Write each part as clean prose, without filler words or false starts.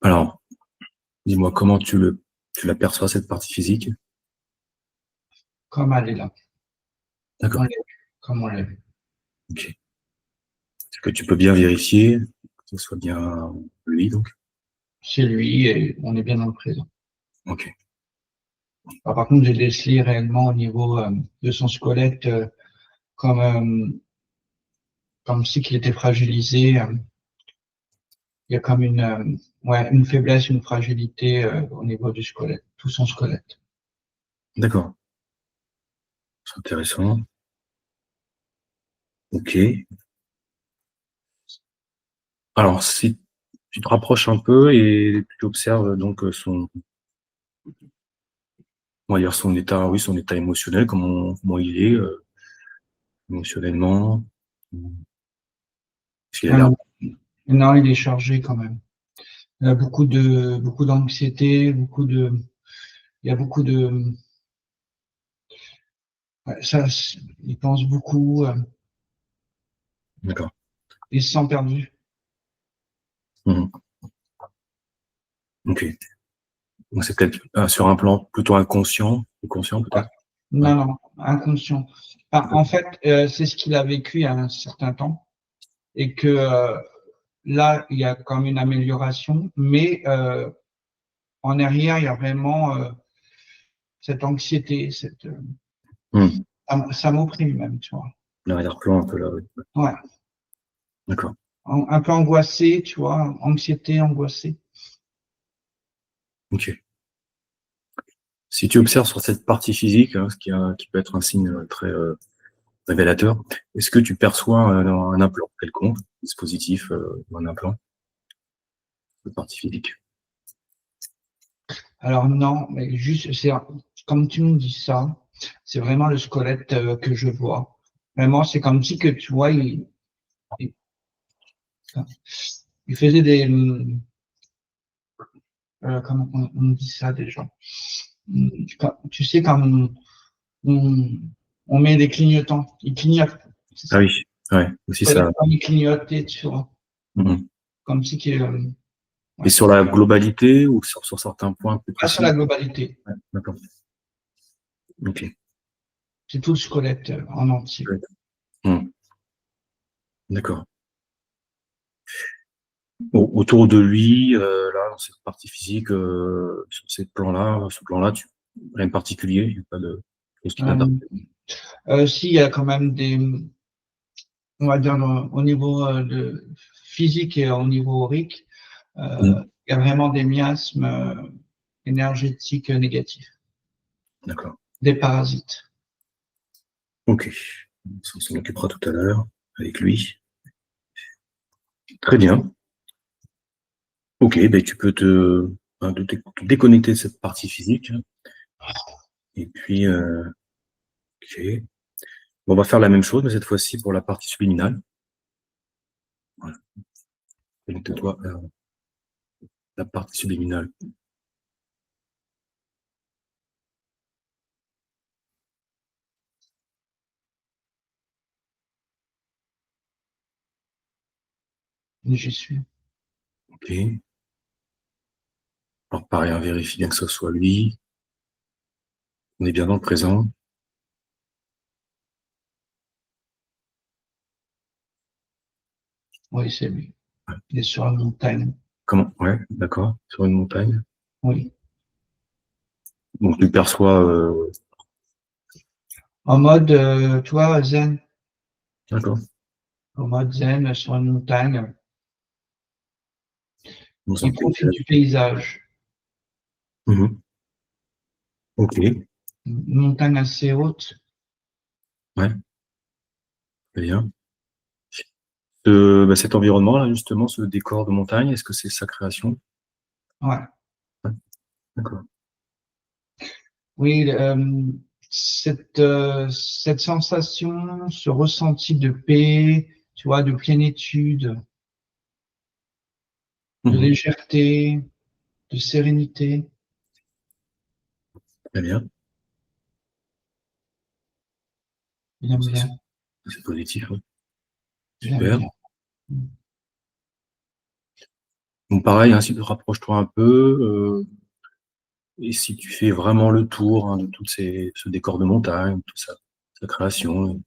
Alors, dis-moi comment tu l'aperçois, cette partie physique? Comme elle est là. On D'accord, l'a vu, comme on l'a vu. ok. Est-ce que tu peux bien vérifier que ce soit bien lui, donc? C'est lui et on est bien dans le présent. Ok, Par contre, j'ai décelé réellement au niveau de son squelette comme, comme si qu'il était fragilisé. Il y a comme une faiblesse, une fragilité au niveau du squelette, tout son squelette. d'accord. C'est intéressant. Ok. Alors, si tu te rapproches un peu et tu observes donc on va dire son état, oui, son état émotionnel, comment il est émotionnellement. Parce qu'il a Ah l'air. non, non, il est chargé quand même. Il a beaucoup d'anxiété, il y a beaucoup de, ouais, il pense beaucoup, D'accord. il se sent perdu. Mhm. Ok. Donc c'est peut-être sur un plan plutôt inconscient, ou conscient Ouais. peut-être. Ouais. Non, non, inconscient. Enfin, en fait, c'est ce qu'il a vécu il y a un certain temps et que là, il y a quand même une amélioration, mais en arrière, il y a vraiment cette anxiété, Mhm. ça m'opprime même, tu vois. L'arrière-plan un peu là, oui. Ouais, D'accord. un peu angoissé, tu vois, anxiété, angoissé. Ok. Si tu observes sur cette partie physique, hein, qui peut être un signe très révélateur, est-ce que tu perçois un implant quelconque, un dispositif ou un implant, cette partie physique? Alors non, mais juste, comme tu me dis ça, c'est vraiment le squelette que je vois. Vraiment, c'est comme si que tu vois, il, il faisait des, comment on dit ça déjà? Tu sais, comme on met des clignotants, il clignote, c'est Ah ça. oui, ouais, aussi Squelette ça. comme il clignotait, tu vois, Mhm. comme si qu'il, Et ouais. sur la globalité ou sur certains points plus Pas sur la précis? globalité, Ouais, d'accord. Ok. c'est tout le squelette en entier. Ouais. Mhm. D'accord. Autour de lui, là, dans cette partie physique, sur ce plan-là, rien de particulier, il n'y a pas de chose qui Euh, t'interpelle. si, il y a quand même des, on va dire, au niveau de physique et au niveau aurique, Mhm. il y a vraiment des miasmes énergétiques négatifs, D'accord. des parasites. Ok. On s'en occupera tout à l'heure avec lui. Très bien. Ok, ben tu peux te déconnecter de cette partie physique. Et puis, ok. Bon, on va faire la même chose, mais cette fois-ci pour la partie subliminale. Voilà. Connecte-toi à la partie subliminale. J'y suis. Ok. Alors pareil, on vérifie bien que ce soit lui. On est bien dans le présent. Oui, c'est lui. Il est sur la montagne. Comment? Ouais, d'accord. Sur une montagne. Oui. Donc tu perçois. En mode, tu vois, zen. D'accord. En mode zen sur une montagne. On sent Il le profite paysage. du paysage. Mhm. Ok. Une montagne assez haute. Ouais, très bien. Cet environnement-là, justement, ce décor de montagne, est-ce que c'est sa création? Ouais. Ouais, d'accord. Oui, cette sensation, ce ressenti de paix, tu vois, de plénitude, de Mhm. légèreté, de sérénité, Très bien. il aime Ça, bien, c'est positif, ouais. il aime Super. bien. Donc pareil, hein, rapproche-toi un peu, et si tu fais vraiment le tour, hein, de tout ce décor de montagne, toute sa création,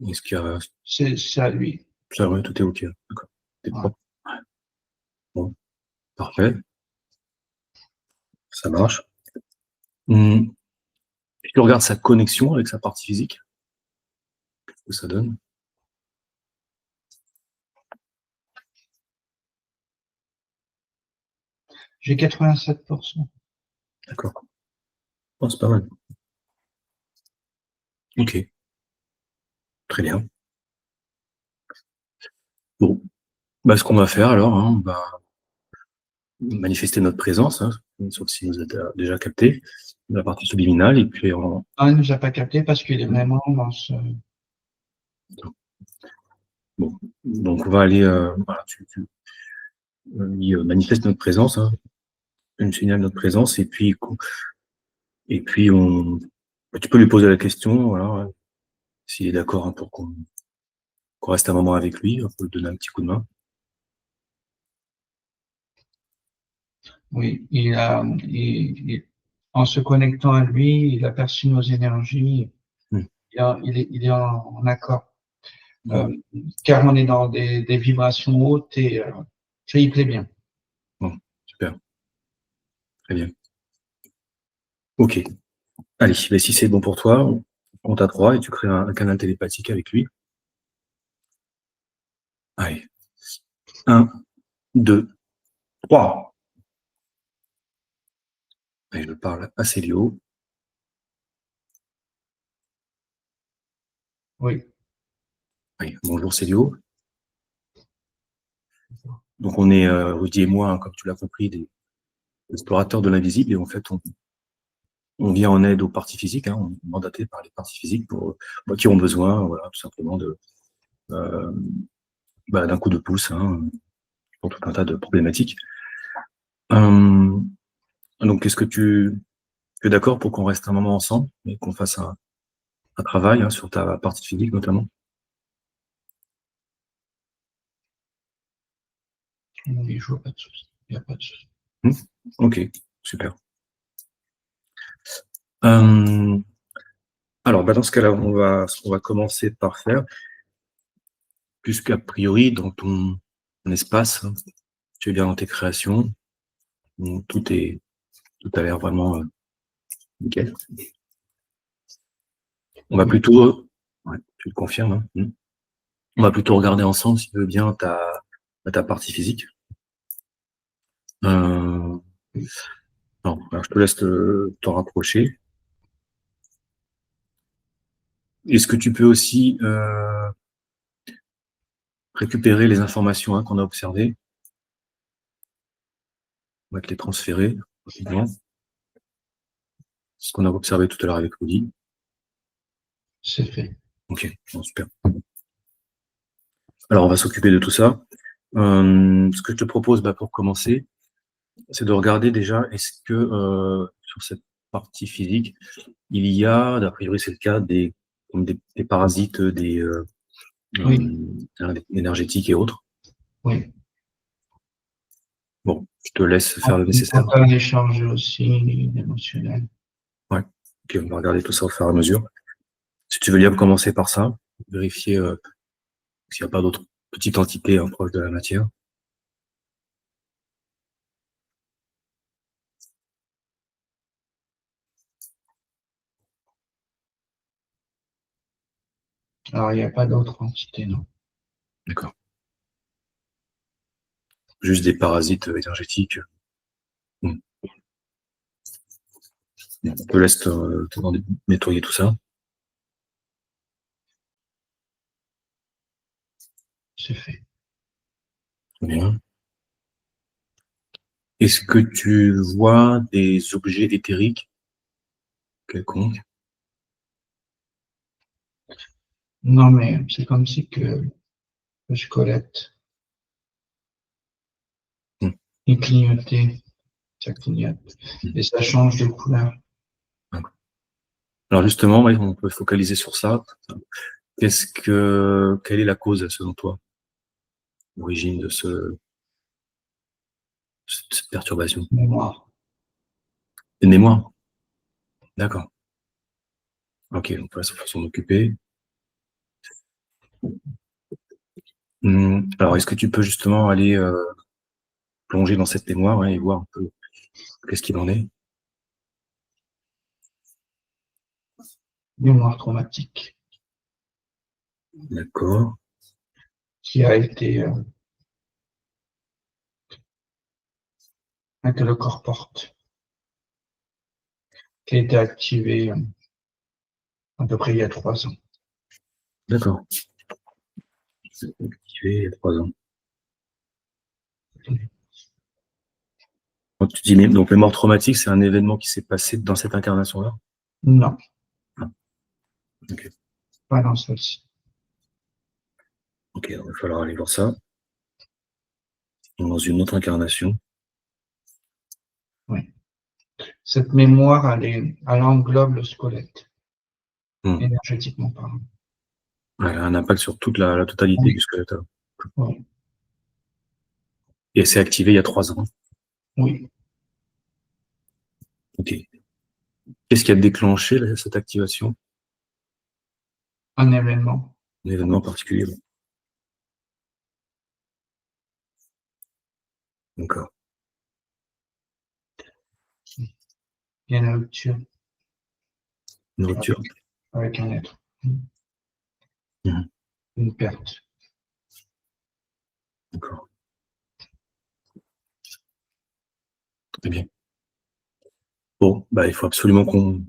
est-ce qu'il y a C'est à lui. ça, ouais, tout est OK, d'accord. C'est Ouais. propre. Ouais. Bon, parfait, ça marche. Mmh, si tu regardes sa connexion avec sa partie physique, qu'est-ce que ça donne? J'ai 87%. D'accord. Oh, c'est pas mal. OK, très bien. Bon, bah, ce qu'on va faire alors, hein, on va manifester notre présence, hein, sauf si vous êtes, déjà capté, la partie subliminale et puis on Ah, il nous a pas capté parce qu'il est vraiment dans ce. bon, donc on va aller, voilà, tu lui, manifestes notre présence, hein, une signale notre présence et puis tu peux lui poser la question, voilà, s'il est d'accord, hein, pour qu'on reste un moment avec lui, on peut lui donner un petit coup de main. Oui, en se connectant à lui, il aperçut nos énergies. Mmh. Il est en accord. Bon, Car on est dans des vibrations hautes et ça y plaît bien. bon, super, très bien. OK. Allez, bah, si c'est bon pour toi, on compte à 3 et tu crées un canal télépathique avec lui. Allez, 1, 2, 3. Allez, je parle à Célio. Oui, Allez, bonjour Célio. Donc on est, Rudy et moi, hein, comme tu l'as compris, des explorateurs de l'invisible et en fait on vient en aide aux parties physiques, hein, on est mandaté par les parties physiques pour, bah, qui ont besoin, voilà, tout simplement euh, d'un coup de pouce, hein, pour tout un tas de problématiques. Euh, donc est-ce que tu es d'accord pour qu'on reste un moment ensemble et qu'on fasse un travail, hein, sur ta partie physique notamment? oui, je vois pas de souci. Il n'y a pas de souci. Ok, super. Euh, alors, bah, dans ce cas-là, ce qu'on va commencer par faire, puisqu'a priori, dans ton espace, hein, tu es bien dans tes créations, donc tout a l'air vraiment, nickel. On va Oui, plutôt, ouais, tu le confirmes, hein, on va plutôt regarder ensemble, si tu veux bien, ta partie physique. Non, alors je te laisse t'en rapprocher. Est-ce que tu peux aussi récupérer les informations, hein, qu'on a observées? On va te les transférer rapidement. Ce qu'on a observé tout à l'heure avec Rudy. c'est fait. Ok, bon, super. Alors, on va s'occuper de tout ça. Ce que je te propose, bah, pour commencer, c'est de regarder déjà, est-ce que sur cette partie physique, il y a, a priori c'est le cas, comme des parasites, Oui, des énergétiques et autres. oui. Bon, je te laisse faire le On nécessaire. peut en échanger aussi émotionnel. Ouais. Ok, on va regarder tout ça au fur et à mesure. Si tu veux bien commencer par ça, vérifier s'il n'y a pas d'autres petites entités, hein, proches de la matière. Alors, il n'y a pas d'autre entité, non. D'accord. Juste des parasites énergétiques. Hmm. Bon, on te laisse nettoyer tout ça. C'est fait. Bien. Est-ce que tu vois des objets éthériques quelconques? Non, mais c'est comme si que je collecte. Hmm. Il clignotait, ça clignote. Et ça change de couleur. D'accord. Alors justement, ouais, on peut focaliser sur ça. Quelle est la cause, selon toi, l'origine de perturbation? mémoire. Une mémoire? D'accord. Ok, donc là, il faut s'en occuper. Alors, est-ce que tu peux justement aller plonger dans cette mémoire et voir un peu qu'est-ce qu'il en est? Mémoire traumatique D'accord. qui a été, que le corps porte, qui a été activé à peu près il y a 3 ans. D'accord. C'est activé il y a 3 ans. Donc, tu dis, donc mémoire traumatique, c'est un événement qui s'est passé dans cette incarnation-là? Non, Ok. pas dans celle-ci. Ok, il va falloir aller voir ça. Dans une autre incarnation. Oui. Cette mémoire, elle englobe le squelette, énergétiquement parlant. Elle a un impact sur toute la totalité Oui. du squelette. Oui. Et c'est activé il y a 3 ans. Oui. Ok. Qu'est-ce qui a déclenché cette activation? Un événement. Un événement particulier. D'accord. Il y a une rupture Une rupture. avec un être. Mhm. Une perte. D'accord. Très bien. Bon, bah, il faut absolument qu'on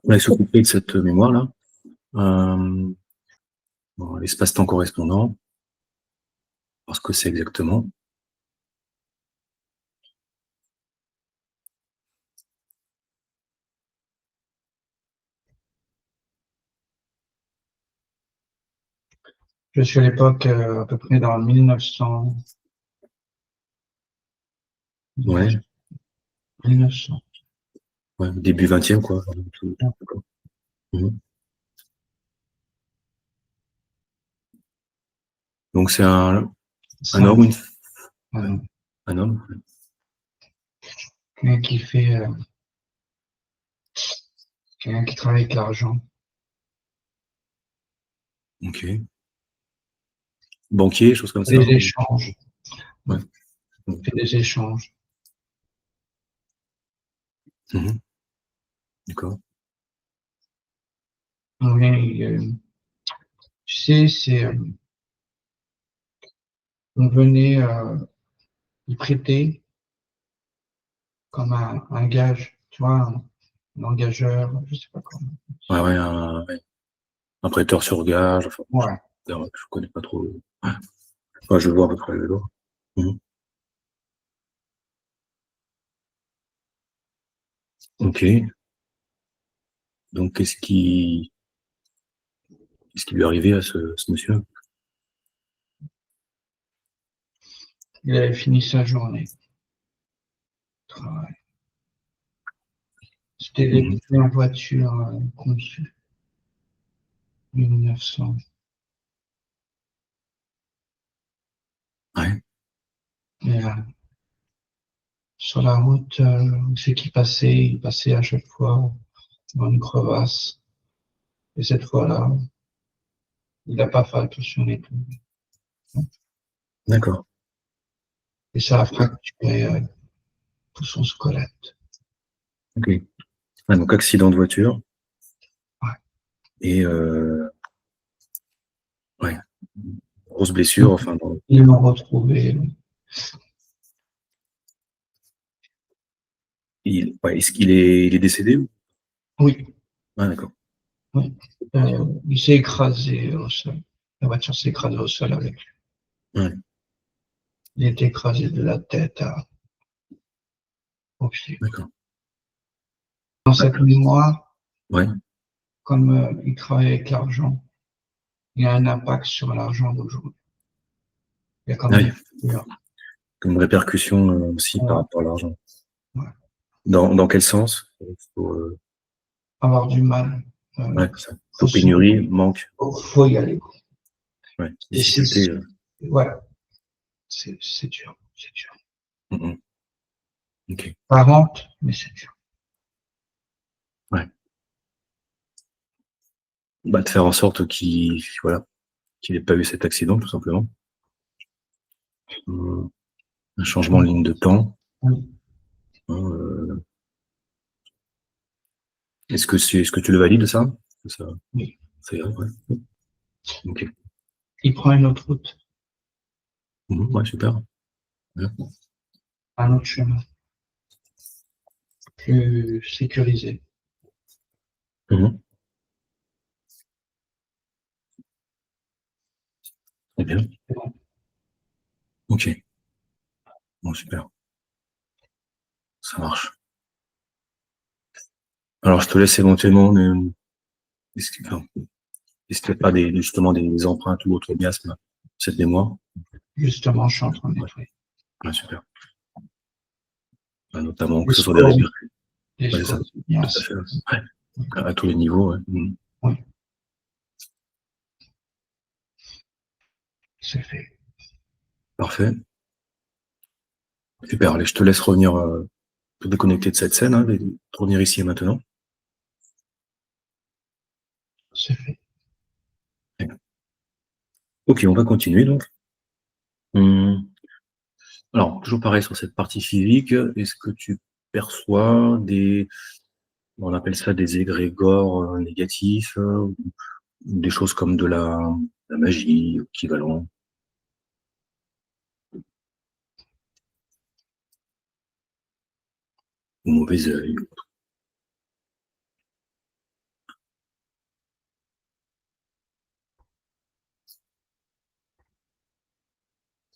aille s'occuper de cette mémoire-là. Bon, l'espace-temps correspondant. Voir ce que c'est exactement. Je suis à l'époque à peu près dans 1900. Ouais. 1900. Ouais, début 20e, quoi. D'accord. Mhm. Donc, c'est un homme ou une femme? Un homme. Quelqu'un qui fait, quelqu'un qui travaille avec l'argent. Ok. Banquier, choses comme ça. Des échanges. Ouais. Fait des échanges. Mhm. D'accord. Tu sais, on venait y prêter comme un gage, tu vois, un engageur, je sais pas comment. Ouais, un prêteur sur gage. Enfin, Ouais. je connais pas trop. Ouais. Enfin, je vois à peu près le lot. Mhm. Ok. Donc, qu'est-ce qui lui est arrivé à ce monsieur? Il avait fini sa journée de travail. C'était les Mhm. premières voitures conçues, 1900. Ouais. Et, sur la route, c'est qu'il passait, il passait à chaque fois dans une crevasse. Et cette fois-là, il n'a pas fait attention et tout. D'accord. Et ça a fracturé tout son squelette. Ok. Ah, donc, accident de voiture. Ouais. Et, ouais. Grosse blessure, enfin, Ils l'ont retrouvé. ouais, est-ce il est décédé ou? Oui, Ah, d'accord. oui. Il s'est écrasé au sol. La voiture s'est écrasée au sol avec lui. Ouais. Il était écrasé de la tête aux pieds. D'accord. Dans cette mémoire, Ouais. comme il travaille avec l'argent, il y a un impact sur l'argent d'aujourd'hui. Il y a comme Ah, une il y a rupture. une répercussion aussi par Ouais, rapport à l'argent. ouais. Dans quel sens? Pour, Avoir du mal. ouais, ça. Faut, Pour pénurie, manque, faut y aller. ouais, Et difficulté. ouais, c'est dur, c'est dur. Mhm. Ok. 40, mais c'est dur. Bah, de faire en sorte qu'il voilà, qu'il n'ait pas eu cet accident, tout simplement. Un changement de ligne de temps. Oui. Hein, est-ce que tu le valides, ça? Ça, Oui. ça irait, ouais. Ok. Il prend une autre route, Ouais, super. Ouais. un autre chemin, plus sécurisé. Mhm. Très bien. C'est bon. Ok. Bon, super. Ça marche. Alors, je te laisse éventuellement, enfin, est-ce qu'il n'y a pas justement des empreintes ou autres miasmes, cette mémoire? Justement, je suis en train de Ouais, nettoyer. ouais, super. Notamment Les que ce soit des scores, résultats. les Ouais, c'est ça. scores, c'est bien. Tout à fait. Ouais. À tous les niveaux, ouais. Oui, c'est fait. Parfait. Super. Allez, je te laisse revenir, te déconnecter de cette scène, hein, et de revenir ici et maintenant. C'est fait. Ok, on va continuer donc. Hum, Alors, toujours pareil sur cette partie physique, est-ce que tu perçois on appelle ça des égrégores négatifs, ou des choses comme de la magie, équivalent, au mauvais œil?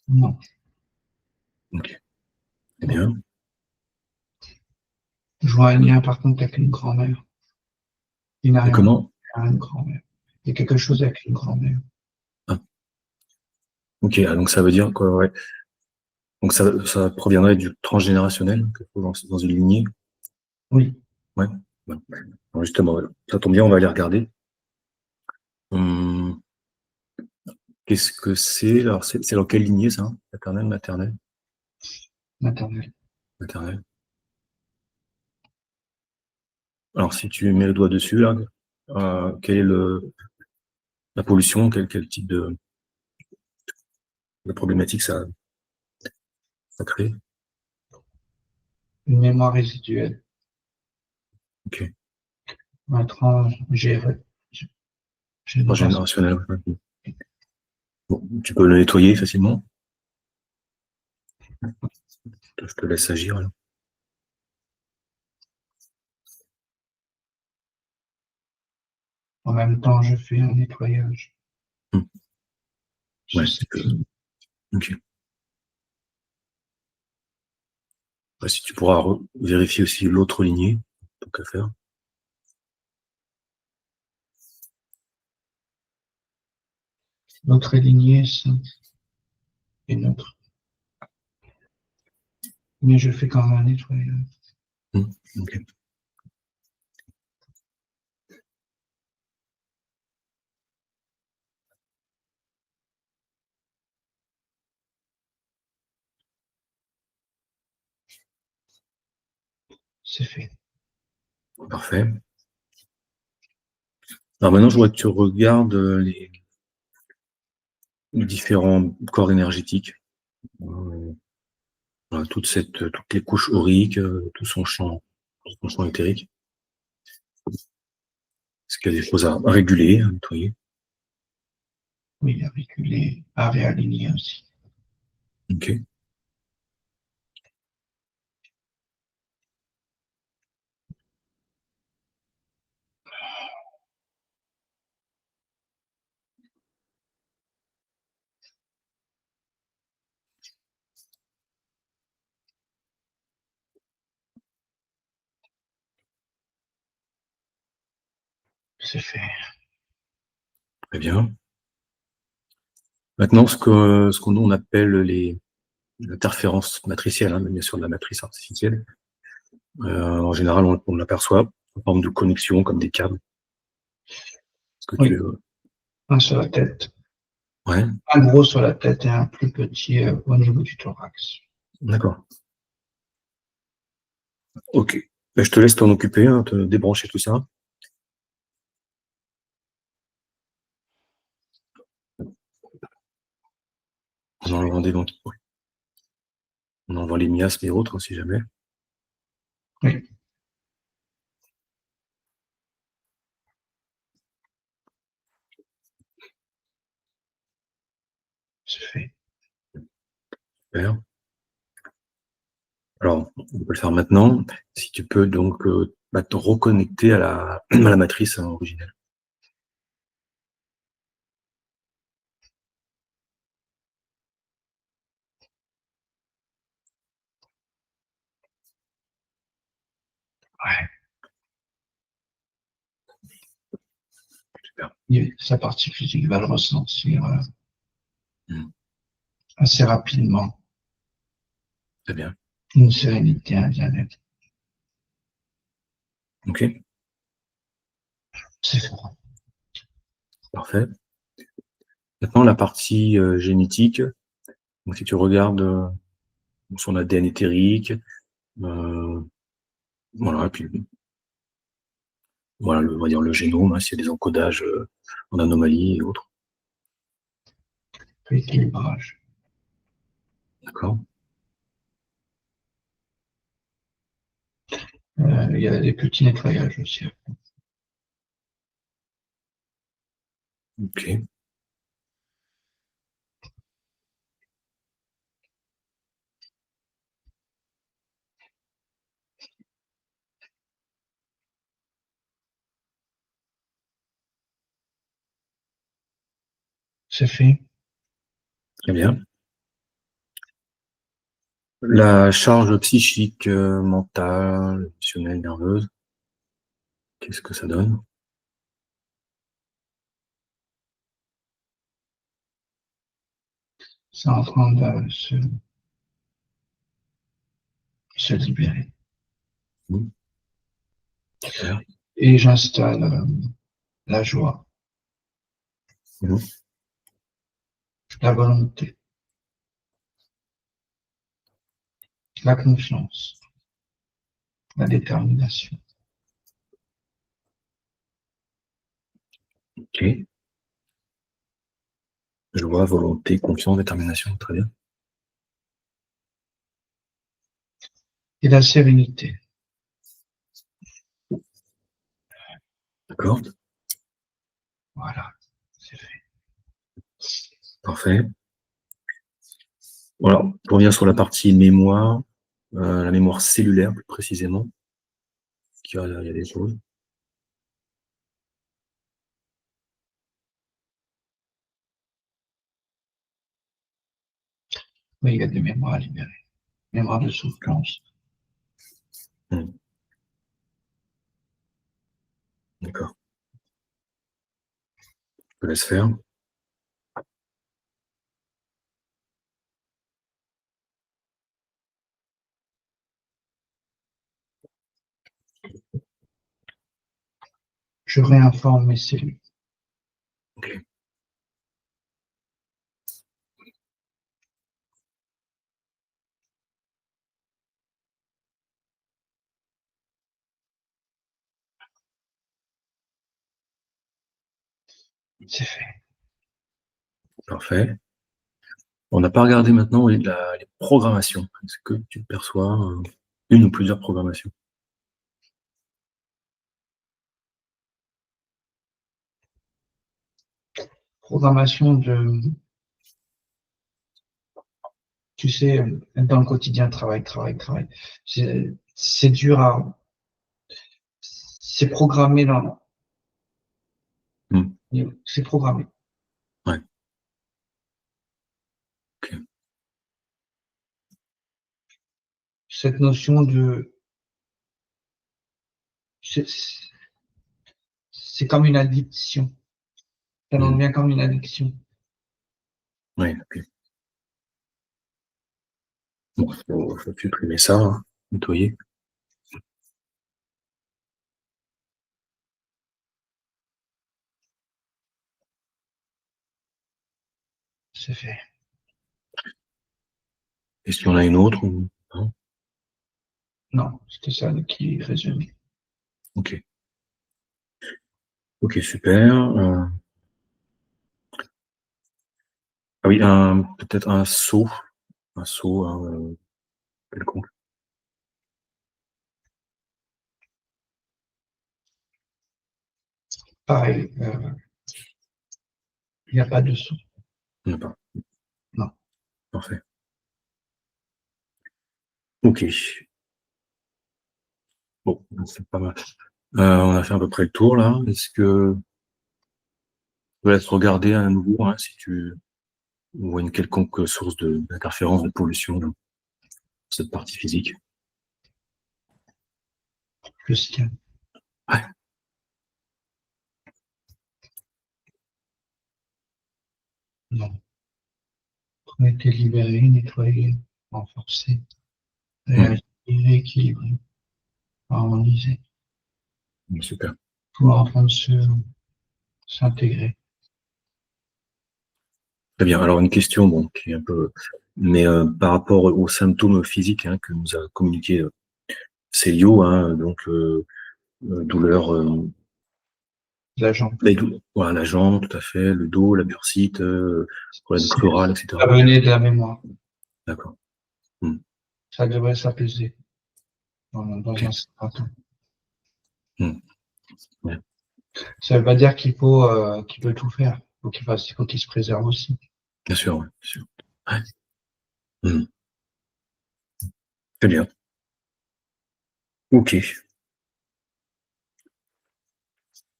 Non, Ok, très non. bien. Je vois un lien par contre avec une grand-mère. Il n'a Et rien comment? à une grand-mère. Il y a quelque chose avec une grand-mère. Ah, ok, donc ça veut dire quoi, ouais. Donc ça proviendrait du transgénérationnel, dans une lignée. Oui, Ouais. Ouais. Alors justement, voilà. Ça tombe bien, on va aller regarder. Hum, Qu'est-ce que c'est? Alors, c'est dans quelle lignée, ça? Paternelle, maternelle? maternelle. Maternelle. Alors, si tu mets le doigt dessus, là, quelle est la pollution? Quel type de problématique ça crée? Une mémoire résiduelle. Ok. Un génération. Transgénérationnel. Ouais. Bon, tu peux le nettoyer facilement. Je te laisse agir, là. En même temps, je fais un nettoyage. Hum. Je Ouais, sais tu peux. Ok. Bah, si tu pourras vérifier aussi l'autre lignée, tant qu'à faire. notre lignée, ça, et notre. Mais je fais quand même un nettoyage. Ok. C'est fait. Parfait. Alors maintenant, je voudrais que tu regardes les différents corps énergétiques. Voilà, toutes les couches auriques, tout son champ éthérique. Est-ce qu'il y a des choses à réguler, à nettoyer? Oui, à reculer, à réaligner aussi. Ok. C'est fait. Très bien. Maintenant, ce qu'on nous on appelle l'interférence matricielle, hein, bien sûr de la matrice artificielle. En général, on l'aperçoit en forme de connexion, comme des câbles. Est-ce que tu Oui, un sur la tête. ouais, Un gros sur la tête et un plus petit au niveau du thorax. d'accord. Ok. Ben, je te laisse t'en occuper, hein, te débrancher tout ça. En enlevant des vents. On envoie les miasmes et autres, si jamais. Oui, c'est fait. Super. Alors, on peut le faire maintenant. Si tu peux donc te reconnecter à à la matrice originelle. Ouais. Super. Et sa partie physique va le ressentir Mm. assez rapidement. Très bien. Une sérénité, un bien-être. Ok. C'est fait. Parfait. Maintenant, la partie génétique. Donc, si tu regardes son ADN éthérique, voilà, et puis voilà, on va dire le génome, hein, s'il y a des encodages en anomalie et autres. Rééquilibrage. D'accord. Il y a des petits nettoyages aussi. Ok. C'est fait. Très bien. La charge psychique, mentale, émotionnelle, nerveuse, qu'est-ce que ça donne? C'est en train de se libérer. Super. Et j'installe la joie, Mhm. la volonté, la confiance, la détermination. Ok. Joie, volonté, confiance, détermination. Très bien. Et la sérénité. D'accord. Voilà, c'est fait. Parfait. Voilà. Je reviens sur la partie mémoire, la mémoire cellulaire plus précisément. Il y a des choses. Mais il y a des mémoires à libérer. Mémoire de souffrance. Hmm. D'accord. Je te laisse faire. Je réinforme mes cellules. Ok. C'est fait. Parfait. On n'a pas regardé maintenant oui, les programmations. Est-ce que tu perçois une ou plusieurs programmations? Programmation tu sais, dans le quotidien, travail, travail, travail. C'est dur à, c'est programmé Hmm. c'est programmé. Ouais. Ok. Cette notion c'est c'est comme une addiction. Ça en Hmm. devient comme une addiction. Ouais, ok. Bon, faut supprimer ça, hein, nettoyer. C'est fait. Est-ce qu'il y en a une autre ou non? Non, c'était ça qui résumait. Ok. Ok, super. Ah oui, peut-être un saut. Un saut, quelconque. Pareil, il n'y a pas de son. Il n'y en a pas. Non. Parfait. Ok. Bon, c'est pas mal. On a fait à peu près le tour là. Est-ce que je vais laisse regarder à nouveau hein, si tu vois une quelconque source d'interférence, de pollution dans cette partie physique? Je scanne. Ouais. Non. On a été libéré, nettoyé, renforcé, rééquilibré, harmonisé. Super. Tout en train de s'intégrer. Très bien. Alors une question bon, qui est un peu, mais par rapport aux symptômes physiques hein, que nous a communiqué Célio, hein, donc douleur, La jambe. voilà, la jambe, tout à fait, le dos, la bursite, problème chloral, etc. Ça venait de la mémoire. D'accord. Ça devrait s'apaiser dans Ok. un certain temps. Ouais. Ça veut pas dire qu'il peut tout faire. Il faut qu'il se préserve aussi. Bien sûr, ouais, bien sûr. Ouais. Très bien. Ok.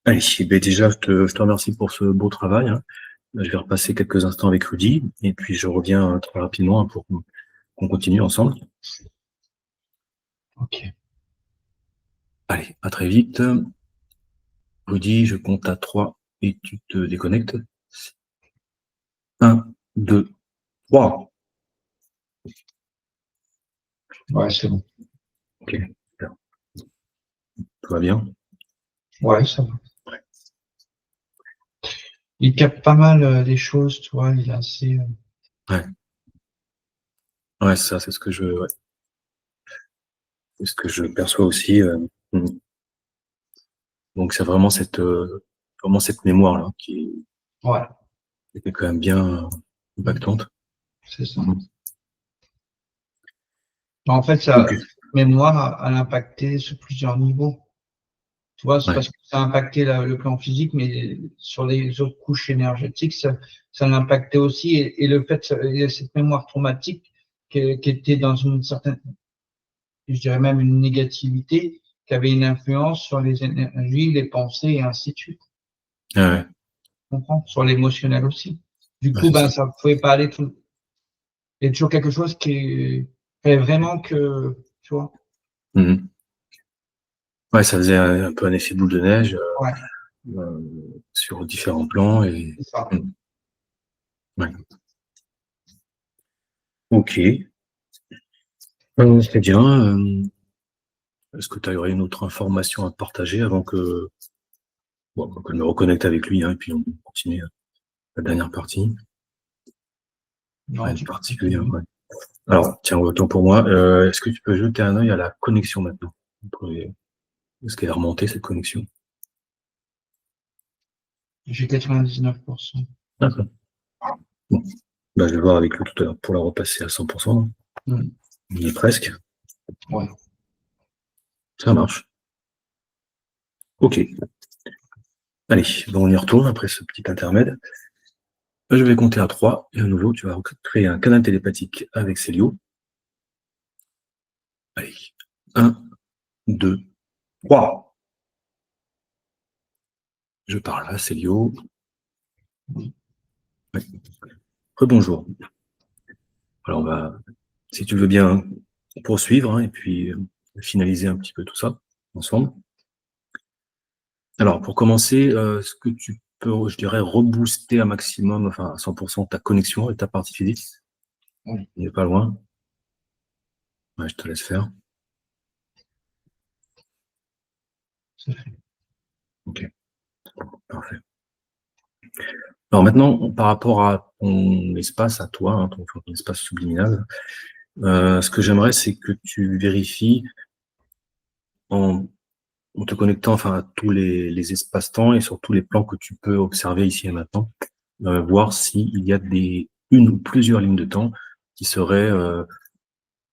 Allez, eh ben déjà, je te remercie pour ce beau travail. Hein. Je vais repasser quelques instants avec Rudy, et puis je reviens très rapidement hein, pour qu'on continue ensemble. Ok. Allez, à très vite. Rudy, je compte à 3 et tu te déconnectes. 1, 2, 3. Ouais, c'est bon. Ok, super. Tout va bien? Ouais, ça va. Ouais. Il capte pas mal des choses, tu vois. Il est assez. Ouais, ouais ça, c'est ce que ouais. C'est ce que je perçois aussi. Mm. Donc, c'est vraiment cette mémoire-là qui Ouais, est quand même bien impactante. c'est ça. Mm. En fait, Ok. sa mémoire a impacté sur plusieurs niveaux. Tu vois, c'est Ouais. parce que ça a impacté le plan physique, mais sur les autres couches énergétiques, ça l'impactait aussi. Et le fait, il y a cette mémoire traumatique qui était dans une certaine, je dirais même une négativité, qui avait une influence sur les énergies, les pensées et ainsi de suite. Ah ouais. Tu comprends? Sur l'émotionnel aussi. Du Ouais, coup, c'est ben, ça. ça ne pouvait pas aller tout. Il y a toujours quelque chose qui fait vraiment que, tu vois. Mhm. Ouais, ça faisait un peu un effet boule de neige Ouais, euh, sur différents plans et c'est ça. ouais. Ok. Très bien. Est-ce que tu aurais une autre information à partager avant que, bon, que je me reconnecte avec lui hein, et puis on continue la dernière partie? Non, Rien de tu peux particulier. continuer. Ouais. Alors, tiens, autant pour moi. Est-ce que tu peux jeter un œil à la connexion maintenant? Est-ce qu'elle est remontée cette connexion? J'ai 99%. D'accord. Bon. Bah, je vais voir avec lui tout à l'heure pour la repasser à 100%. Hmm. On y est presque. Ouais. Ça marche. Ok. Allez, bon, on y retourne après ce petit intermède. Je vais compter à 3 et à nouveau, tu vas créer un canal télépathique avec Célio. Allez. 1, 2, 3. Je parle à Célio. Oui. Ouais. Rebonjour. Alors, on va, si tu veux bien poursuivre hein, et puis finaliser un petit peu tout ça ensemble. Alors, pour commencer, est-ce que tu peux, je dirais, rebooster un maximum, enfin à 100% ta connexion et ta partie physique? Oui. Il n'est pas loin. Ouais, je te laisse faire. C'est fait. Ok, parfait. Alors maintenant, par rapport à ton espace, à toi, hein, ton espace subliminal, ce que j'aimerais, c'est que tu vérifies en, en te connectant enfin, à tous les espaces-temps et sur tous les plans que tu peux observer ici et maintenant, voir s'il y a une ou plusieurs lignes de temps qui seraient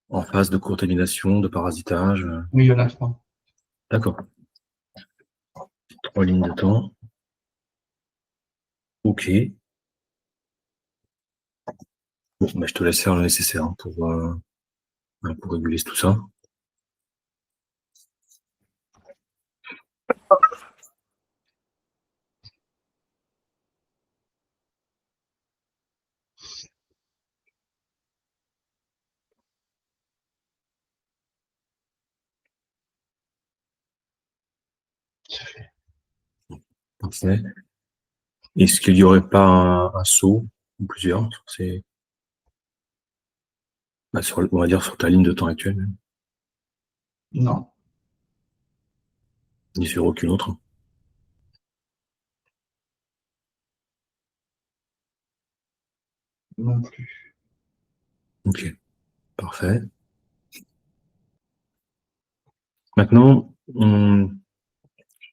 en phase de contamination, de parasitage. Oui, il y en a trois. D'accord. 3 lignes de temps. Ok. Bon, bah, je te laisse faire le nécessaire hein, pour réguler tout ça. Parfait. Est-ce qu'il n'y aurait pas un saut ou plusieurs sur on va dire sur ta ligne de temps actuelle, même, Non, ni sur aucune autre? non plus. Ok, parfait. Maintenant,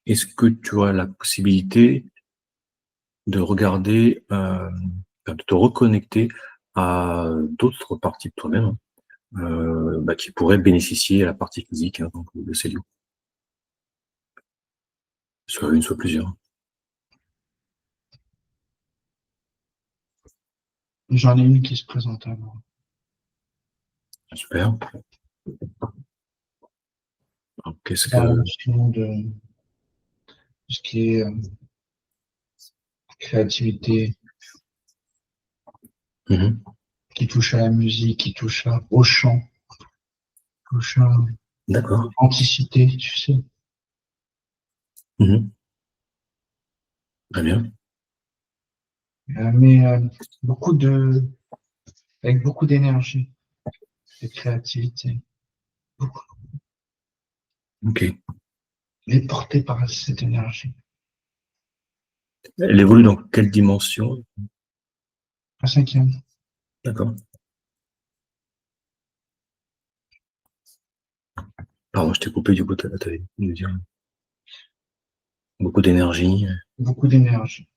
est-ce que tu as la possibilité de regarder, enfin, de te reconnecter à d'autres parties de toi-même qui pourraient bénéficier à la partie physique, hein, donc le cellule, soit une, soit plusieurs. J'en ai une qui se présente à moi. Super. Alors, qu'est-ce Dans la que... notion de tout ce qui est créativité, Mhm. qui touche à la musique, qui touche au chant, qui touche à D'accord. l'authenticité, tu sais. Mhm. Très bien. Mais beaucoup avec beaucoup d'énergie, de créativité, beaucoup, Ok. et porté par cette énergie. Elle évolue dans quelle dimension? La cinquième. D'accord. Pardon, je t'ai coupé, du coup, t'avais dû dire beaucoup d'énergie. Beaucoup d'énergie.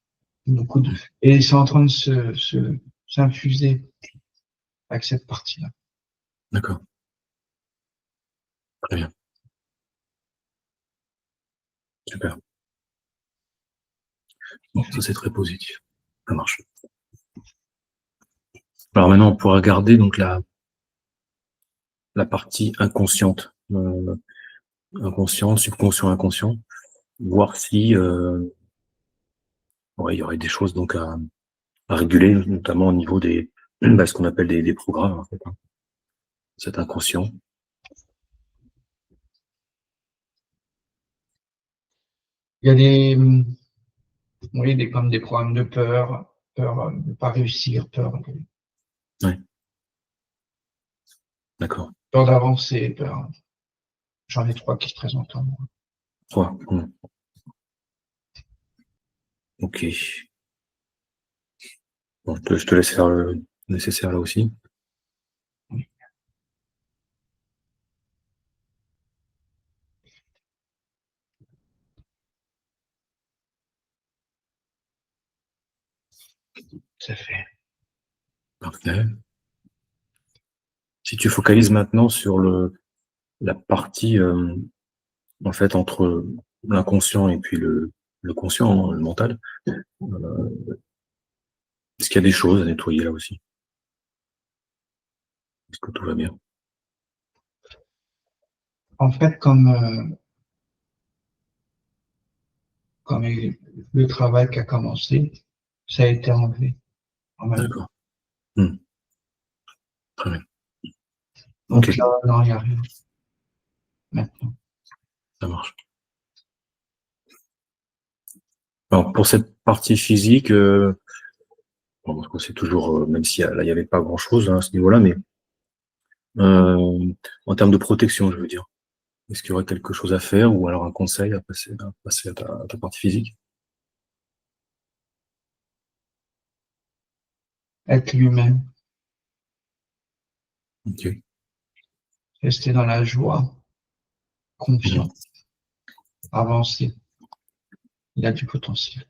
Et c'est en train de s'infuser avec cette partie-là. D'accord. Très bien. Super. Bon, ça, c'est très positif. Ça marche. Alors maintenant, on pourra regarder donc la partie inconsciente, inconscient, subconscient, inconscient, voir si ouais, il y aurait des choses donc à réguler, notamment au niveau ce qu'on appelle des programmes, en fait, hein. Cet inconscient. Il y a oui, comme des programmes de peur, peur de ne pas réussir, Ouais, d'accord. peur d'avancer, peur. J'en ai trois qui se présentent en moi. 3. Ok. Bon, je te laisse faire le nécessaire là aussi. Oui, ça fait. Parfait. Si tu focalises maintenant sur la partie en fait entre l'inconscient et puis le conscient, hein, le mental, est-ce qu'il y a des choses à nettoyer là aussi? Est-ce que tout va bien? En fait, comme le travail qui a commencé, ça a été enlevé en même temps. D'accord. Hmm. Très bien. Ok, Donc là, non, il n'y a rien maintenant. ça marche. Alors pour cette partie physique, bon, parce que c'est toujours, même si là il n'y avait pas grand-chose hein, à ce niveau-là, mais en termes de protection, je veux dire, est-ce qu'il y aurait quelque chose à faire ou alors un conseil à passer à ta partie physique? Être lui-même, Ok. rester dans la joie, confiant, avancé. Il a du potentiel.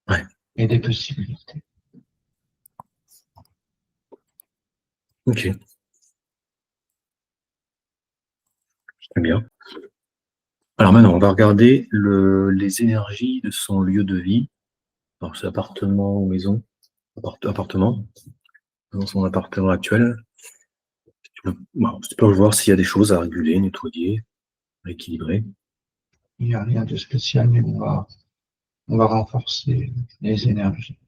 Ouais. Et des possibilités. Ok. Très bien. Alors maintenant, on va regarder les énergies de son lieu de vie. Alors, c'est appartement ou maison? Appartement. Dans son appartement actuel. Tu peux voir s'il y a des choses à réguler, nettoyer, rééquilibrer. Il n'y a rien de spécial, mais on va renforcer les énergies.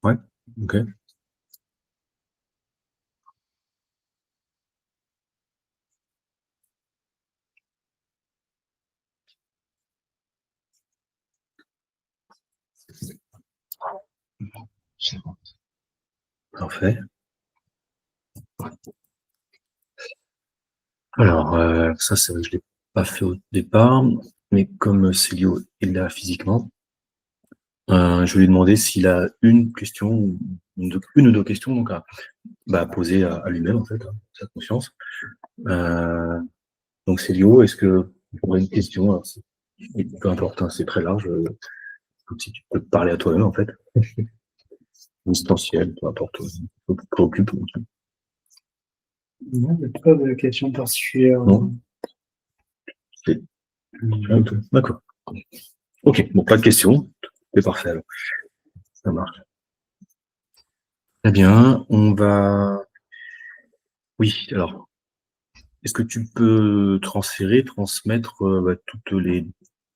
Ouais, ok. C'est bon. Parfait. Alors, ça, je ne l'ai pas fait au départ, mais comme Célio est là physiquement, je lui ai demandé s'il a une question, une ou deux questions donc à poser à lui-même, en fait, sa conscience. Donc, Célio, est-ce que tu aurais une question? Alors, peu importe, hein, c'est très large, comme si tu peux te parler à toi-même, en fait. Distanciel, peu importe, préoccupe. Non, il n'y a pas de question particulière. Non. D'accord. Ok, bon, pas de questions. C'est parfait, alors. Ça marche. Très bien, on va... Oui, alors, est-ce que tu peux transmettre toutes les, je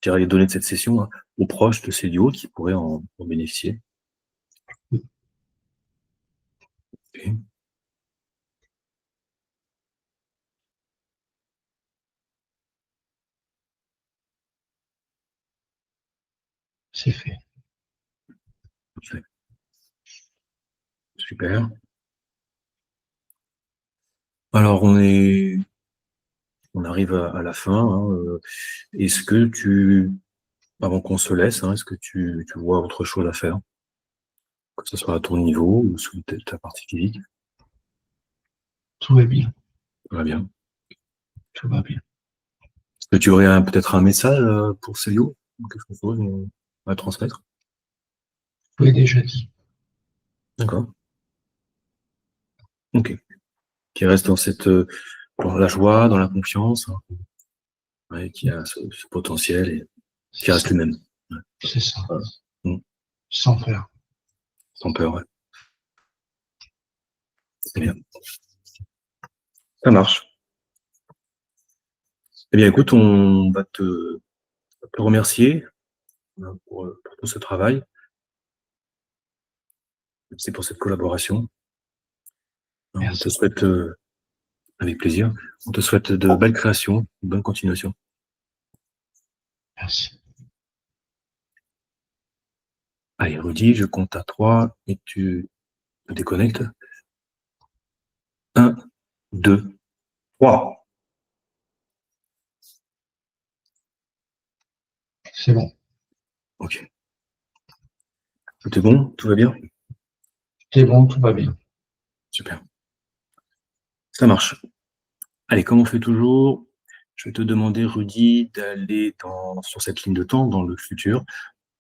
dirais, les données de cette session aux proches de Célio qui pourraient en bénéficier? Ok. C'est fait. Parfait. Super. Alors, on arrive à la fin, hein, est-ce que avant qu'on se laisse, hein, est-ce que tu vois autre chose à faire? Que ce soit à ton niveau ou sous ta partie physique? Tout va bien. Ça va bien. Tout va bien. Est-ce que tu aurais peut-être un message pour Célio? Quelque chose à transmettre? Tout est déjà dit. D'accord. Ok. Qui reste dans la joie, dans la confiance, hein, ouais, qui a ce potentiel et qui reste lui-même. Ouais. C'est ça. Voilà. Sans peur. Sans peur, ouais. C'est bien. Ça marche. Eh bien, écoute, on va te remercier pour tout ce travail. Merci pour cette collaboration. On te Merci. souhaite, avec plaisir, on te souhaite de belles créations, une bonne continuation. Merci. Allez, Rudy, je compte à 3 et tu te déconnectes. 1, 2, 3. C'est bon. Ok. Tout est bon? Tout va bien? C'est bon, tout va bien. Super. Ça marche. Allez, comme on fait toujours, je vais te demander, Rudy, d'aller sur cette ligne de temps, dans le futur,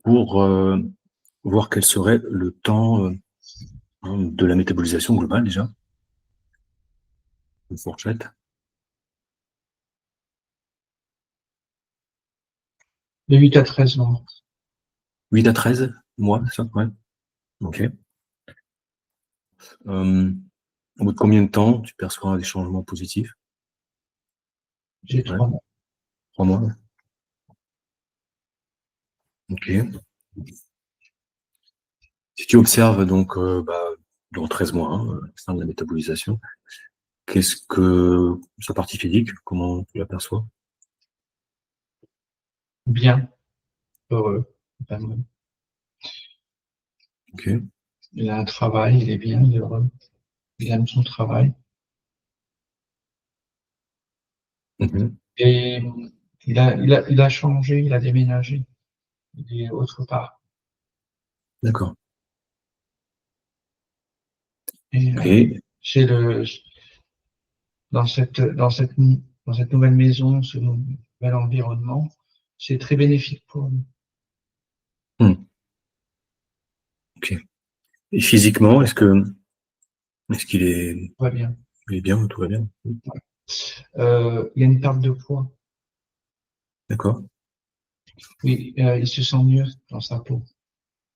pour voir quel serait le temps de la métabolisation globale, déjà. Une fourchette. 8 à 13 mois. 8 à 13 mois, c'est ça? Ouais. Ok. Au bout de combien de temps tu perçois des changements positifs? J'ai Ouais. 3 mois. 3 mois, ouais. Ok. Si tu observes donc dans 13 mois, hein, la fin de la métabolisation, qu'est-ce que sa partie physique, comment tu l'aperçois? Bien. Heureux. Épanoui. Ok. Il a un travail, il est bien, il est heureux. Il aime son travail. Mhm. Et il a changé, il a déménagé. Il est autre part. D'accord. Et Ok. c'est le dans cette dans cette nouvelle maison, ce nouvel environnement, c'est très bénéfique pour nous. Ok. Et physiquement, est-ce qu'il est, Tout va bien. il est bien, tout va bien? Il y a une perte de poids. D'accord. Oui, il se sent mieux dans sa peau.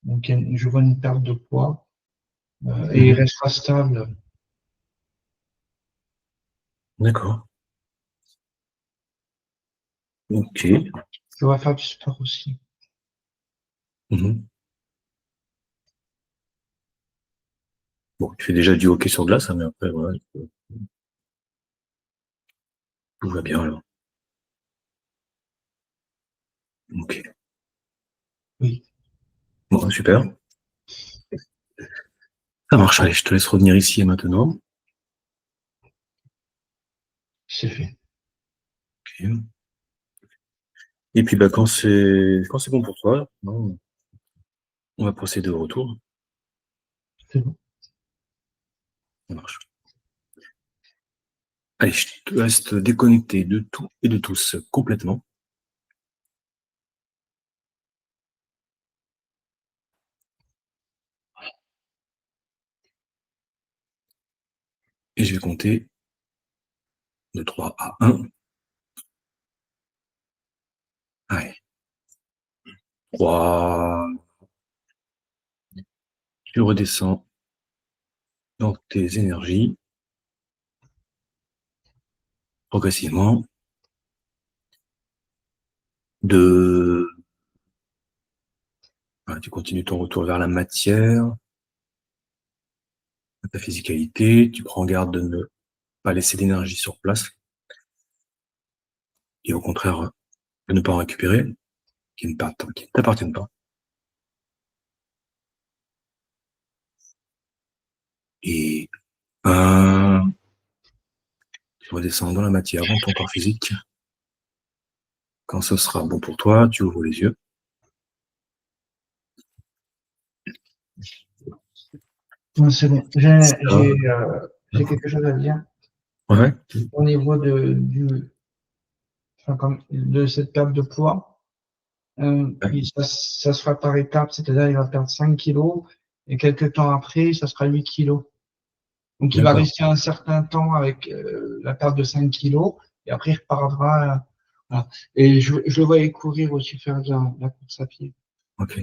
Donc, je vois une perte de poids et il restera stable. D'accord. Ok. Je dois faire du sport aussi. Mhm. Bon, tu fais déjà du hockey sur glace, hein, mais après, voilà, tout va bien alors. Ok. Oui, Bon, super. Ça marche. Allez, je te laisse revenir ici et maintenant. c'est fait. Ok. Et puis, bah, quand c'est bon pour toi, non, on va procéder au retour. C'est bon. Ça marche. Allez, je te laisse te déconnecter de tout et de tous complètement. Et je vais compter de 3 à 1. Allez. 3. Tu redescends dans tes énergies progressivement. 2. Voilà, tu continues ton retour vers la matière, ta physicalité. Tu prends garde de ne pas laisser d'énergie sur place et au contraire de ne pas en récupérer, qui ne t'appartiennent pas. Et 1. Tu redescends dans la matière, dans ton corps physique. Quand ce sera bon pour toi, tu ouvres les yeux. Non, c'est bon. J'ai quelque chose à dire Ouais. au niveau de cette perte de poids. Ça se fera par étapes, c'est-à-dire il va perdre 5 kilos et quelques temps après, ça sera 8 kilos. Donc il va D'accord. rester un certain temps avec la perte de 5 kilos et après il repartira. Voilà. Et je le voyais courir aussi, faire de la course à pied. Ok.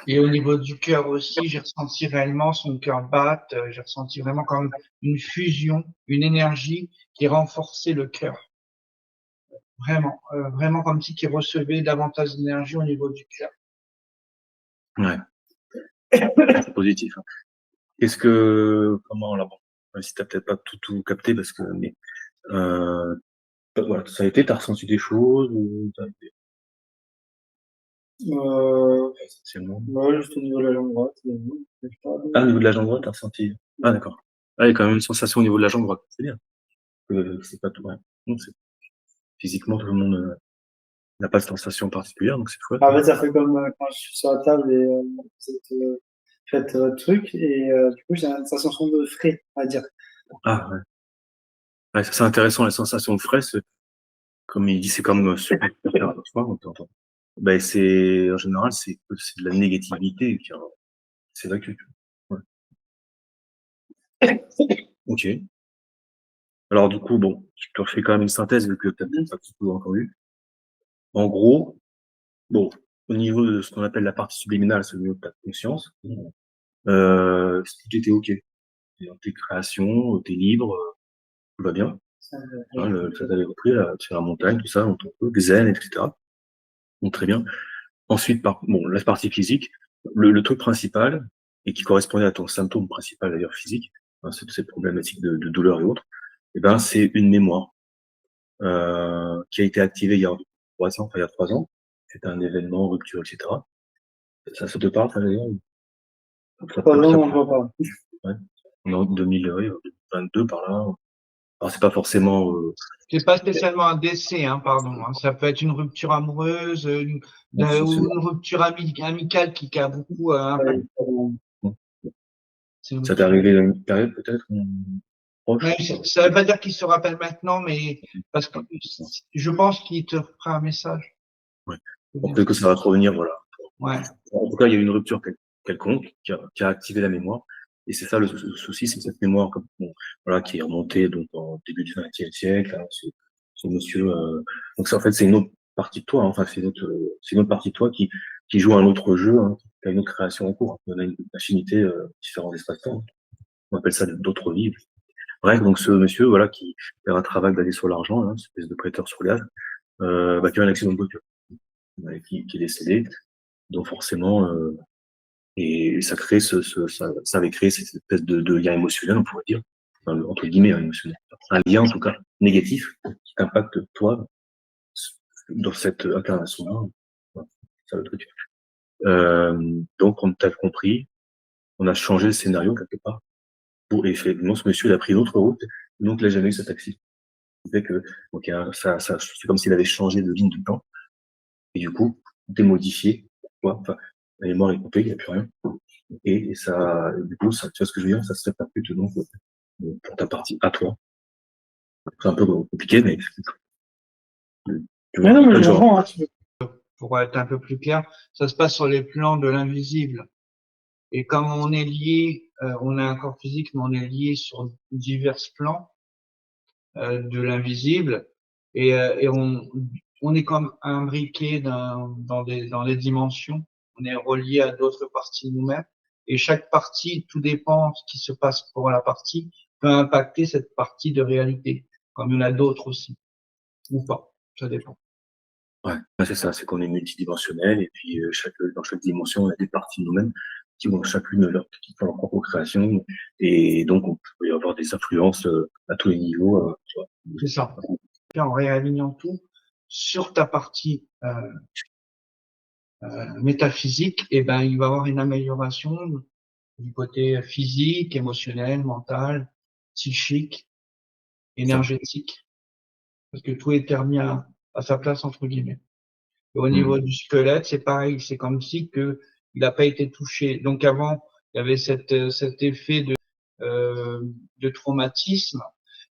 Et au niveau du cœur aussi, j'ai ressenti réellement son cœur battre. J'ai ressenti vraiment comme une fusion, une énergie qui renforçait le cœur. Vraiment comme si il recevait davantage d'énergie au niveau du cœur. Ouais. C'est positif. Hein. Comment, là, bon, même si t'as peut-être pas tout capté parce que, mais, voilà, ça a été, t'as ressenti des choses ou ça a été essentiellement. Ouais, juste au niveau de la jambe droite. Ah, au niveau de la jambe droite, t'as ressenti. Ah, d'accord. Ah, il y a quand même une sensation au niveau de la jambe droite. C'est bien. C'est pas tout vrai. Non, physiquement, tout le monde n'a pas de sensation particulière, donc c'est chouette. En fait, ça fait comme quand je suis sur la table et faites votre truc. Et du coup, j'ai une sensation de frais, on va dire. Ah, ouais. Ouais, ça, c'est intéressant, la sensation de frais, comme il dit, c'est comme super parfois, on t'entend. Ben, en général, c'est de la négativité qui s'évacue. Ouais. Ok. Alors, du coup, bon, je te refais quand même une synthèse vu que tu n'as pas tout entendu. En gros, bon, au niveau de ce qu'on appelle la partie subliminale, c'est au niveau de ta conscience, tout était ok. Dans tes créations, tes livres, tout va bien. Ça t'avait repris, là, sur la montagne, tout ça, on trouve zen, etc. Donc, très bien. Ensuite, bon, la partie physique, le truc principal, et qui correspondait à ton symptôme principal d'ailleurs physique, hein, cette problématique de douleur et autres, eh ben, c'est une mémoire qui a été activée il y a 3 ans, enfin il y a 3 ans. C'était un événement, rupture, etc. Ça te parle, ça d'ailleurs? Pas non, je vois pas. Ouais. En 2022 par là. Alors c'est pas forcément. C'est pas spécialement un décès, hein, pardon. Hein. Ça peut être une rupture amoureuse, ou une rupture amicale qui a beaucoup impacté. C'est une Ça t'est rupture. arrivé à une période peut-être proche. Ouais, ça veut pas dire qu'il se rappelle maintenant, mais parce que je pense qu'il te fera un message. Ouais. Donc, peut-être que ça va te revenir, voilà. Ouais. En tout cas, il y a eu une rupture quelconque qui a activé la mémoire. Et c'est ça le souci, c'est cette mémoire bon, voilà, qui est remontée donc au début du XXe siècle. Hein, ce monsieur. Donc ça, en fait, c'est une autre partie de toi. Hein, enfin, c'est une autre partie de toi qui joue un autre jeu, hein, qui a une autre création en cours. On a une affinité différents espaces-temps. On appelle ça d'autres vies. Bref, donc ce monsieur, voilà, qui fait un travail d'aller sur l'argent, hein, cette espèce de prêteur sur gaz, qui a eu un accident de voiture, qui est décédé. Donc forcément. Et ça crée ça avait créé cette espèce de lien émotionnel, on pourrait dire, enfin, entre guillemets, hein, émotionnel. Un lien, en tout cas, négatif, qui t'impacte toi, dans cette incarnation-là. Voilà, c'est ça le truc. Donc, on t'a compris, on a changé le scénario quelque part. Et effectivement, ce monsieur, il a pris une autre route, donc il n'a jamais eu cet accident. Ce qui fait que, donc, c'est comme s'il avait changé de ligne de temps. Et du coup, tout est modifié. Enfin, la mémoire est coupée, il n'y a plus rien. Et ça, du coup, ça, tu vois ce que je veux dire, ça se répercute donc pour ta partie à toi. C'est un peu compliqué, mais tu vois, Mais non, mais quel je genre. comprends, hein, Pour être un peu plus clair, ça se passe sur les plans de l'invisible. Et comme on est lié, on a un corps physique, mais on est lié sur divers plans de l'invisible, et on est comme imbriqué dans les dimensions. On est relié à d'autres parties de nous-mêmes. Et chaque partie, tout dépend de ce qui se passe pour la partie, peut impacter cette partie de réalité, comme il y en a d'autres aussi, ou pas. Ça dépend. Ouais, c'est ça, c'est qu'on est multidimensionnel, et puis dans chaque dimension, on a des parties de nous-mêmes qui vont chacune qui font leur propre création, et donc on peut y avoir des influences à tous les niveaux. Tu vois. C'est ça. En réalignant tout sur ta partie métaphysique, et ben il va y avoir une amélioration du côté physique, émotionnel, mental, psychique, Ça. énergétique, parce que tout est remis à sa place entre guillemets. Et au Mm. niveau du squelette, c'est pareil, c'est comme si que il n'a pas été touché. Donc avant, il y avait cet effet de traumatisme,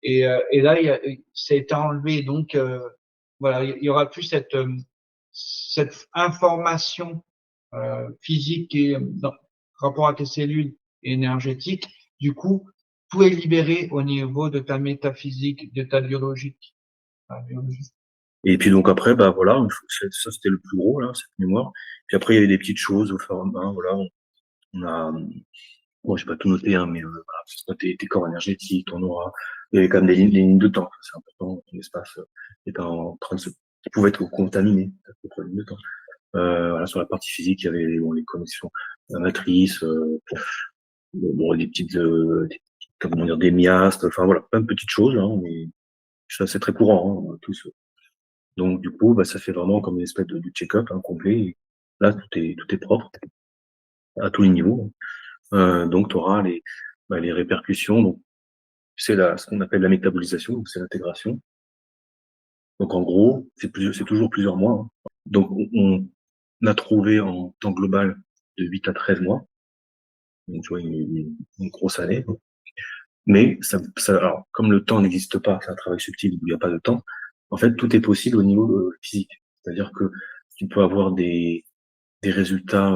et là, ça a été enlevé. Donc voilà, il y aura plus cette information physique et dans rapport à tes cellules énergétiques. Du coup, tout est libéré au niveau de ta métaphysique, de ta biologique. Et puis donc après, bah voilà, ça c'était le plus gros là, cette mémoire. Puis après, il y avait des petites choses au fur et à mesure, voilà, on a, bon, j'ai pas tout noté, hein, mais voilà, c'est pas tes corps énergétiques, ton aura. Il y avait quand même des lignes de temps. C'est important, ton espace est en train de qui pouvait être contaminé, peut-être lignes de temps. Voilà, sur la partie physique, il y avait bon, les connexions matrices, bon, comment dire, des miastes, enfin voilà, plein de petites choses, hein, mais ça c'est très courant, hein, tout ça. Donc du coup, bah, ça fait vraiment comme une espèce de check-up hein, complet. Et là, tout est propre à tous les niveaux. Donc tu auras les répercussions. Donc c'est ce qu'on appelle la métabolisation, donc c'est l'intégration. Donc en gros, c'est toujours plusieurs mois. Hein. Donc on a trouvé en temps global de 8 à 13 mois. Donc tu vois, une grosse année. Mais alors, comme le temps n'existe pas, c'est un travail subtil où il n'y a pas de temps, en fait, tout est possible au niveau physique. C'est-à-dire que tu peux avoir des résultats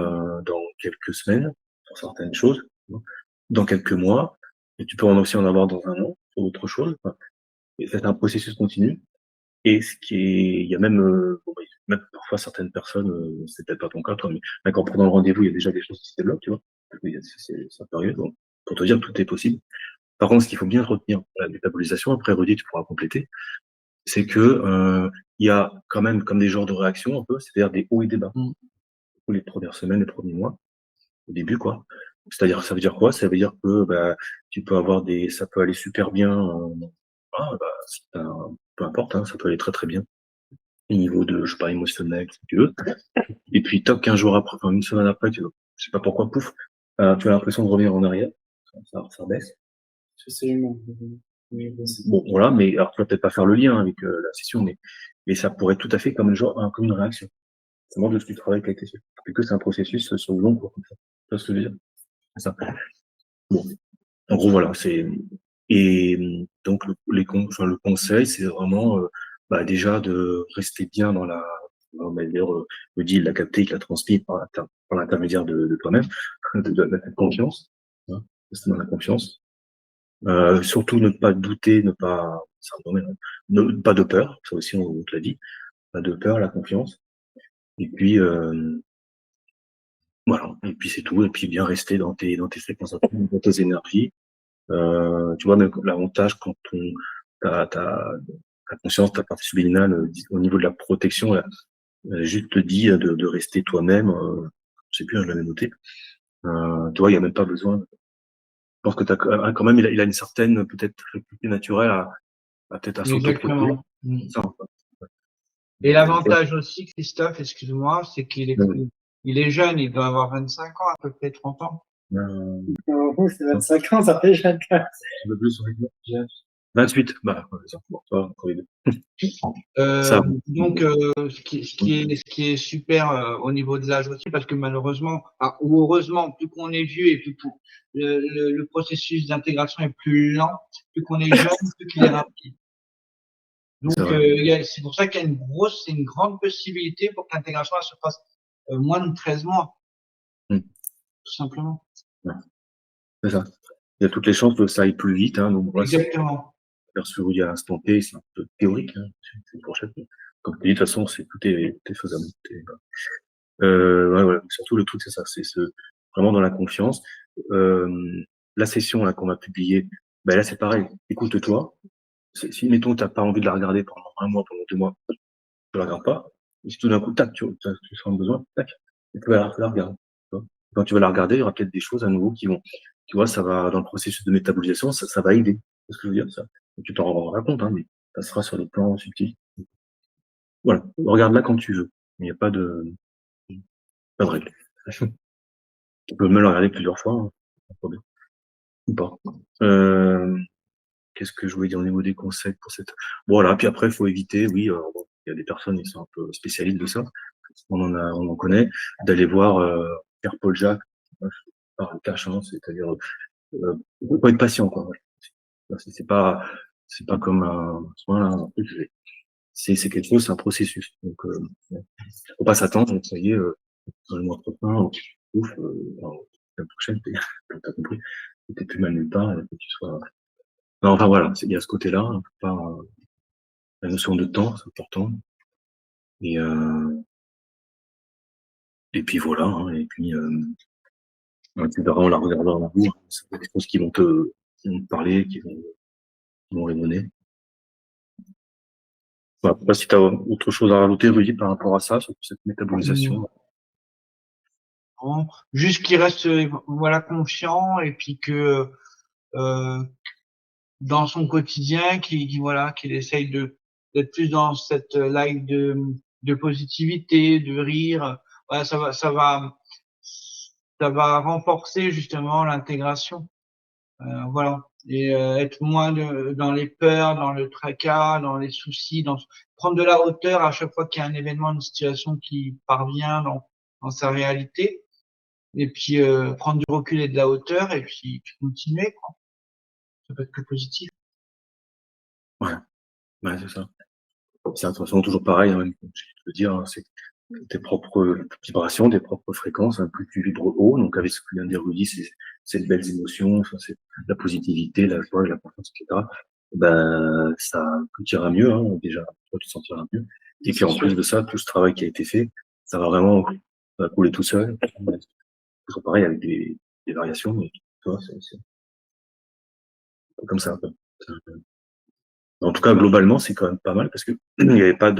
dans quelques semaines pour certaines choses, dans quelques mois, et tu peux aussi en avoir dans un an pour autre chose. Et c'est un processus continu. Et il y a même, bon, bah, même parfois certaines personnes, c'est peut-être pas ton cas, toi, mais même en prenant le rendez-vous, il y a déjà des choses qui se développent, tu vois. Ça peut arriver. Donc, pour te dire, tout est possible. Par contre, ce qu'il faut bien retenir pour la métabolisation, après Rudy, tu pourras compléter, c'est que il y a quand même comme des genres de réactions un peu, c'est-à-dire des hauts et des bas. Les premières semaines, les premiers mois, au début, quoi. C'est-à-dire, ça veut dire quoi? Ça veut dire que bah, tu peux avoir ça peut aller super bien, peu importe, hein, ça peut aller très très bien. Au niveau de, je sais pas, émotionnel, si tu veux. Et puis, top, 15 jours après, enfin, une semaine après, je sais pas pourquoi, pouf, tu as l'impression de revenir en arrière. Ça baisse. c'est humain. Bon, voilà, mais alors tu vas peut-être pas faire le lien avec la session, mais ça pourrait être tout à fait comme comme une réaction. Ça montre de ce que tu travailles avec tes yeux. Et que c'est un processus sur le long cours, comme ça. Tu vois ce que je veux dire? C'est ça. Bon. En gros, voilà, Et donc le conseil, c'est vraiment déjà de rester bien dans la. D'ailleurs, le dit, il l'a capté, il l'a transmis par l'intermédiaire de toi-même, de la confiance, hein, rester dans la confiance. Surtout ne pas douter, ne pas, c'est un domaine, hein, pas de peur, ça aussi on te l'a dit, pas de peur, la confiance. Et puis voilà, et puis c'est tout. Et puis bien rester dans tes fréquences, dans tes énergies. Tu vois, même l'avantage quand ta conscience, ta partie subliminale, au niveau de la protection, là, juste te dit de rester toi-même. Je sais plus, hein, je l'avais noté. Tu vois, il y a même pas besoin. Je pense que quand même, il a une certaine peut-être faculté naturelle à peut-être à s'auto-protéger. Exactement. Mm. Ça, enfin, Et donc, l'avantage aussi, Christophe, excuse-moi, c'est il est jeune, il doit avoir 25 ans, à peu près 30 ans. C'est 25 ans, ça fait jeune. Un peu plus, ouais. 28, bah, bon, toi, entre les deux. Ça, Donc, ce qui est super au niveau de l'âge aussi, parce que malheureusement, ou heureusement, plus qu'on est vieux et le processus d'intégration est plus lent, plus qu'on est jeune, plus qu'il est rapide. c'est Donc, vrai. c'est pour ça qu'il y a c'est une grande possibilité pour que l'intégration elle se fasse moins de 13 mois, Mm. tout simplement. Ouais, c'est ça. Il y a toutes les chances que ça aille plus vite, hein, donc voilà, Exactement. perçu il y a instant T, c'est un peu théorique, hein, c'est une fourchette. Comme tu dis, de toute façon, tout est faisable. Ouais, ouais, surtout le truc, c'est ça, vraiment dans la confiance. La session là qu'on va publier, ben là c'est pareil. Écoute-toi. Si mettons t'as pas envie de la regarder pendant un mois, pendant 2 mois, tu la regardes pas. Et si tout d'un coup, tac, tu sens le besoin, tac, et tu vas la regarder. Tu vois. Quand tu vas la regarder, il y aura peut-être des choses à nouveau qui vont, tu vois, ça va dans le processus de métabolisation, ça va aider. C'est ce que je veux dire, ça. Et tu t'en rendras compte, hein, mais ça sera sur le plan subtil. Voilà, regarde-la quand tu veux. Il n'y a pas de règle. Tu peux même la regarder plusieurs fois, hein, pas de problème. Ou pas. Qu'est-ce que je voulais dire au niveau des conseils pour cette. Voilà, puis après, il faut éviter, oui, bon, il y a des personnes qui sont un peu spécialistes de ça. On en connaît, d'aller voir Pierre Paul Jacques, par le cash, hein, c'est-à-dire faut être patient, quoi. Voilà. C'est pas comme un soin, là, un truc, c'est quelque chose, c'est un processus. Donc, faut pas s'attendre, donc ça y est, dans le mois prochain, ouf, la prochaine, t'as compris, t'es plus mal nulle part, et que tu sois. Non, enfin voilà, il y a ce côté-là, hein, faut pas, la notion de temps, c'est important. Et, et puis voilà, hein, et puis tu verras en la regardant en vous, c'est des choses qui vont te parler, qui vont résonner. Voilà, je sais pas si tu as autre chose à rajouter, Rudy, par rapport à ça, sur cette métabolisation. Bon, juste qu'il reste voilà confiant et puis que euh, dans son quotidien voilà qu'il essaye de d'être plus dans cette live de positivité, de rire. Voilà, ça va renforcer justement l'intégration. Voilà, et être moins dans les peurs, dans le tracas, dans les soucis, prendre de la hauteur à chaque fois qu'il y a un événement, une situation qui parvient dans sa réalité. Et puis prendre du recul et de la hauteur et puis continuer, quoi. Ça peut être que positif. Ouais, ouais, c'est ça. C'est de toute façon toujours pareil, hein, comme je veux dire, hein, c'est tes propres vibrations, tes propres fréquences, hein, plus tu vibres haut, donc avec ce que vient de dire Rudy, c'est de belles émotions, enfin, c'est la positivité, la joie, la confiance, etc. Ben, tout ira mieux, hein, déjà, toi, tu te sentiras mieux. Et puis, en plus de ça, tout ce travail qui a été fait, ça va vraiment, ça va couler tout seul. Toujours pareil avec des variations, mais tu vois, c'est comme ça, un peu. En tout cas, globalement, c'est quand même pas mal parce que il n'y avait pas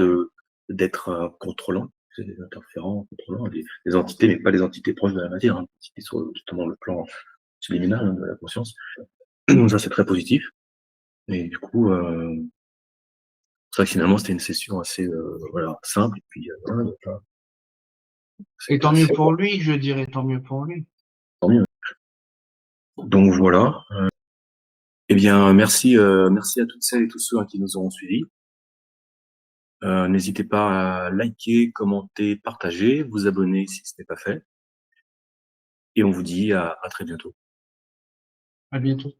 d'être contrôlant, c'est des interférents contrôlants, des entités, mais pas des entités proches de la matière, hein, des entités sur justement le plan subliminal, hein, de la conscience. Donc ça, c'est très positif. Et du coup, c'est vrai que finalement, c'était une session assez voilà, simple. Et puis, voilà, donc, Et tant mieux pour lui, je dirais, tant mieux pour lui. tant mieux. Donc voilà. Eh bien, merci à toutes celles et tous ceux qui nous auront suivis. N'hésitez pas à liker, commenter, partager, vous abonner si ce n'est pas fait. Et on vous dit à très bientôt. À bientôt.